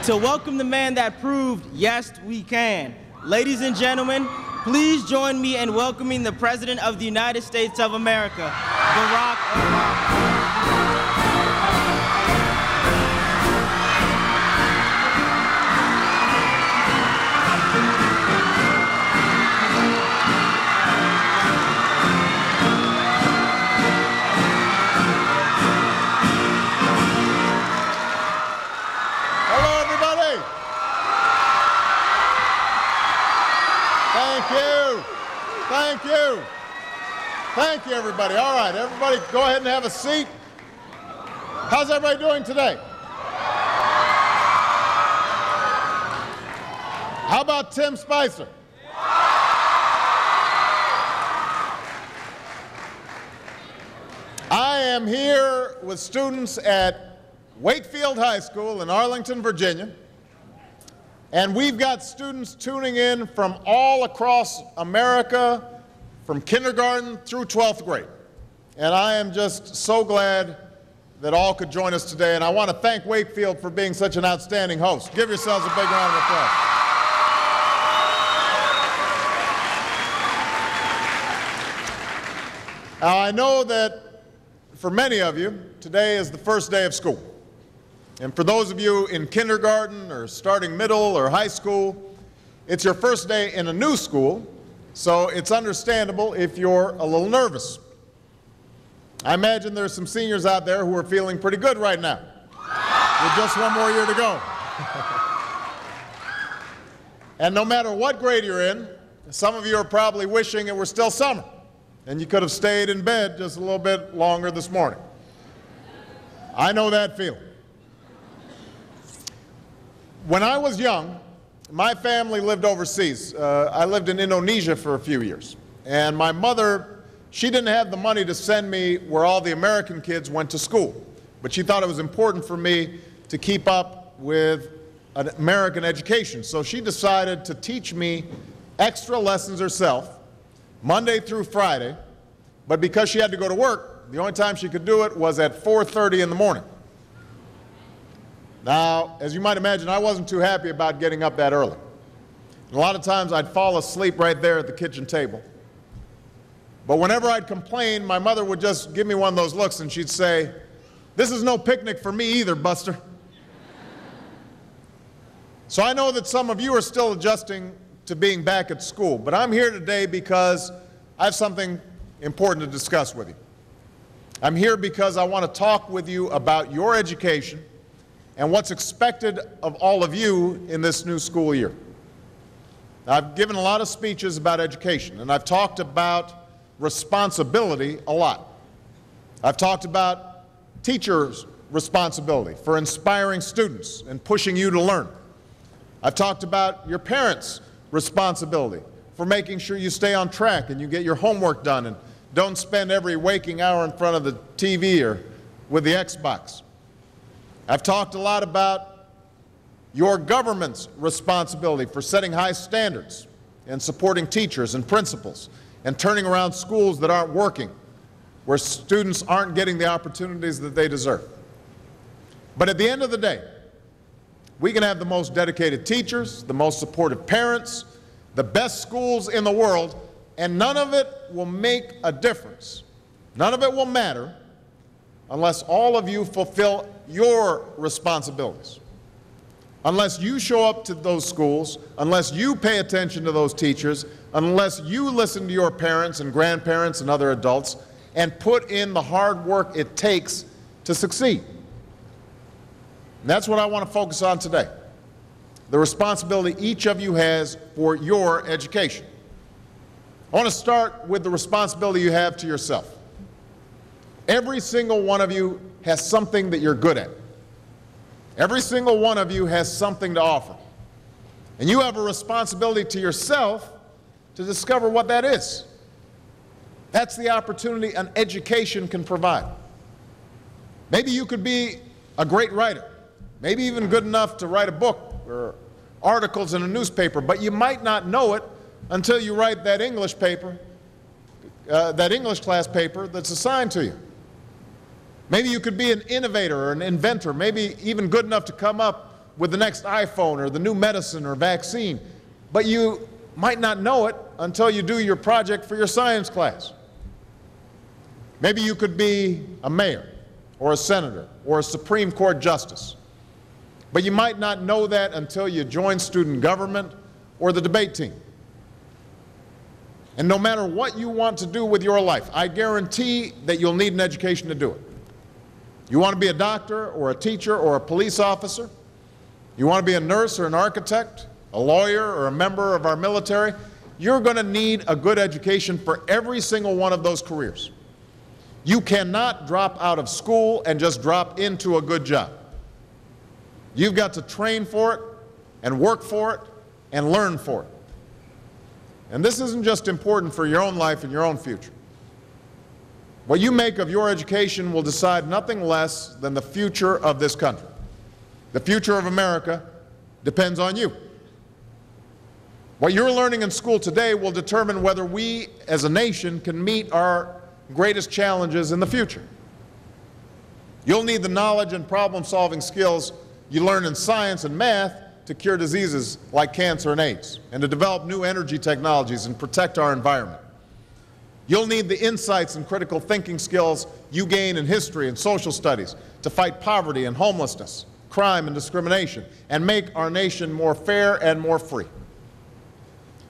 to welcome the man that proved, yes, we can. Ladies and gentlemen, please join me in welcoming the President of the United States of America, Barack Obama. Thank you. Thank you, everybody. All right, everybody go ahead and have a seat. How's everybody doing today? How about Tim Spicer? I am here with students at Wakefield High School in Arlington, Virginia. And we've got students tuning in from all across America, from kindergarten through 12th grade. And I am just so glad that all could join us today. And I want to thank Wakefield for being such an outstanding host. Give yourselves a big round of applause. Now, I know that for many of you, today is the first day of school. And for those of you in kindergarten or starting middle or high school, it's your first day in a new school, so it's understandable if you're a little nervous. I imagine there's some seniors out there who are feeling pretty good right now, with just one more year to go. And no matter what grade you're in, some of you are probably wishing it were still summer, and you could have stayed in bed just a little bit longer this morning. I know that feeling. When I was young, my family lived overseas. I lived in Indonesia for a few years. And my mother, she didn't have the money to send me where all the American kids went to school. But she thought it was important for me to keep up with an American education. So she decided to teach me extra lessons herself, Monday through Friday. But because she had to go to work, the only time she could do it was at 4:30 in the morning. Now, as you might imagine, I wasn't too happy about getting up that early. And a lot of times I'd fall asleep right there at the kitchen table. But whenever I'd complain, my mother would just give me one of those looks and she'd say, "This is no picnic for me either, Buster." So I know that some of you are still adjusting to being back at school, but I'm here today because I have something important to discuss with you. I'm here because I want to talk with you about your education and what's expected of all of you in this new school year. Now, I've given a lot of speeches about education, and I've talked about responsibility a lot. I've talked about teachers' responsibility for inspiring students and pushing you to learn. I've talked about your parents' responsibility for making sure you stay on track and you get your homework done and don't spend every waking hour in front of the TV or with the Xbox. I've talked a lot about your government's responsibility for setting high standards and supporting teachers and principals and turning around schools that aren't working, where students aren't getting the opportunities that they deserve. But at the end of the day, we can have the most dedicated teachers, the most supportive parents, the best schools in the world, and none of it will make a difference. None of it will matter unless all of you fulfill your responsibilities. Unless you show up to those schools, unless you pay attention to those teachers, unless you listen to your parents and grandparents and other adults and put in the hard work it takes to succeed. And that's what I want to focus on today. The responsibility each of you has for your education. I want to start with the responsibility you have to yourself. Every single one of you has something that you're good at. Every single one of you has something to offer. And you have a responsibility to yourself to discover what that is. That's the opportunity an education can provide. Maybe you could be a great writer, maybe even good enough to write a book or articles in a newspaper, but you might not know it until you write that English paper, that English class paper that's assigned to you. Maybe you could be an innovator or an inventor, maybe even good enough to come up with the next iPhone or the new medicine or vaccine, but you might not know it until you do your project for your science class. Maybe you could be a mayor or a senator or a Supreme Court justice, but you might not know that until you join student government or the debate team. And no matter what you want to do with your life, I guarantee that you'll need an education to do it. You want to be a doctor or a teacher or a police officer? You want to be a nurse or an architect, a lawyer or a member of our military? You're going to need a good education for every single one of those careers. You cannot drop out of school and just drop into a good job. You've got to train for it and work for it and learn for it. And this isn't just important for your own life and your own future. What you make of your education will decide nothing less than the future of this country. The future of America depends on you. What you're learning in school today will determine whether we as a nation can meet our greatest challenges in the future. You'll need the knowledge and problem-solving skills you learn in science and math to cure diseases like cancer and AIDS, and to develop new energy technologies and protect our environment. You'll need the insights and critical thinking skills you gain in history and social studies to fight poverty and homelessness, crime and discrimination, and make our nation more fair and more free.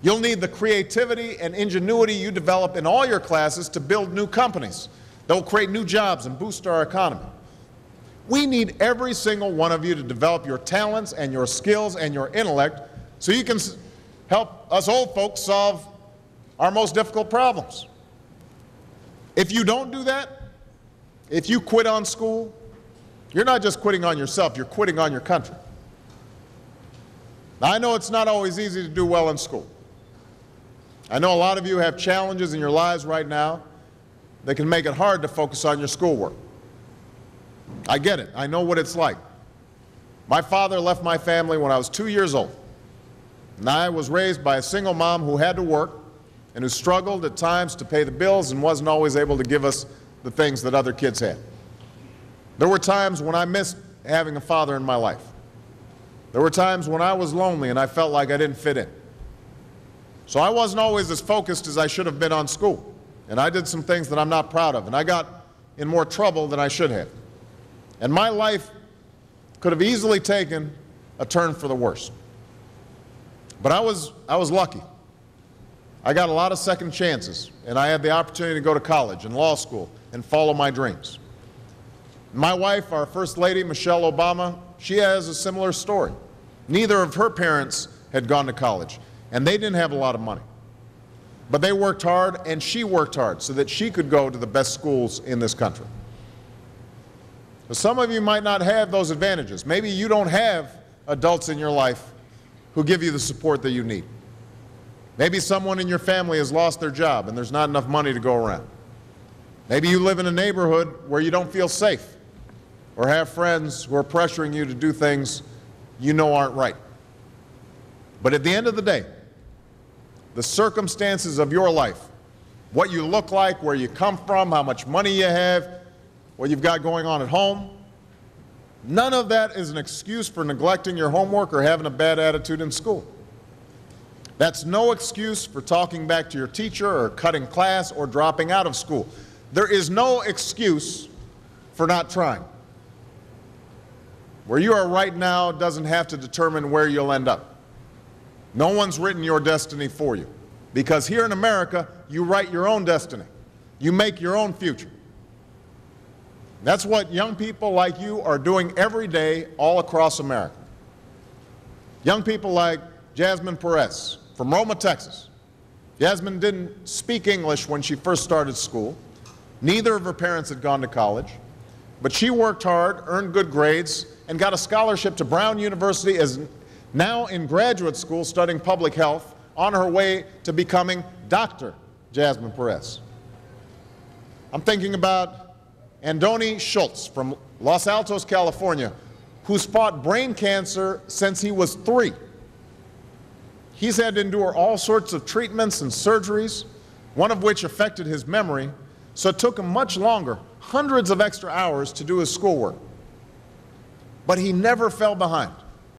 You'll need the creativity and ingenuity you develop in all your classes to build new companies that will create new jobs and boost our economy. We need every single one of you to develop your talents and your skills and your intellect so you can help us old folks solve our most difficult problems. If you don't do that, if you quit on school, you're not just quitting on yourself, you're quitting on your country. Now, I know it's not always easy to do well in school. I know a lot of you have challenges in your lives right now that can make it hard to focus on your schoolwork. I get it. I know what it's like. My father left my family when I was 2 years old, and I was raised by a single mom who had to work and who struggled at times to pay the bills and wasn't always able to give us the things that other kids had. There were times when I missed having a father in my life. There were times when I was lonely and I felt like I didn't fit in. So I wasn't always as focused as I should have been on school, and I did some things that I'm not proud of, and I got in more trouble than I should have. And my life could have easily taken a turn for the worse. But I was lucky. I got a lot of second chances, and I had the opportunity to go to college and law school and follow my dreams. My wife, our First Lady, Michelle Obama, she has a similar story. Neither of her parents had gone to college, and they didn't have a lot of money. But they worked hard, and she worked hard so that she could go to the best schools in this country. Some of you might not have those advantages. Maybe you don't have adults in your life who give you the support that you need. Maybe someone in your family has lost their job and there's not enough money to go around. Maybe you live in a neighborhood where you don't feel safe or have friends who are pressuring you to do things you know aren't right. But at the end of the day, the circumstances of your life, what you look like, where you come from, how much money you have, what you've got going on at home, none of that is an excuse for neglecting your homework or having a bad attitude in school. That's no excuse for talking back to your teacher or cutting class or dropping out of school. There is no excuse for not trying. Where you are right now doesn't have to determine where you'll end up. No one's written your destiny for you, because here in America, you write your own destiny. You make your own future. That's what young people like you are doing every day all across America. Young people like Jasmine Perez from Roma, Texas. Jasmine didn't speak English when she first started school. Neither of her parents had gone to college. But she worked hard, earned good grades, and got a scholarship to Brown University, as now in graduate school studying public health, on her way to becoming Dr. Jasmine Perez. I'm thinking about Andoni Schultz from Los Altos, California, who's fought brain cancer since he was 3. He's had to endure all sorts of treatments and surgeries, one of which affected his memory, so it took him much longer, hundreds of extra hours, to do his schoolwork. But he never fell behind.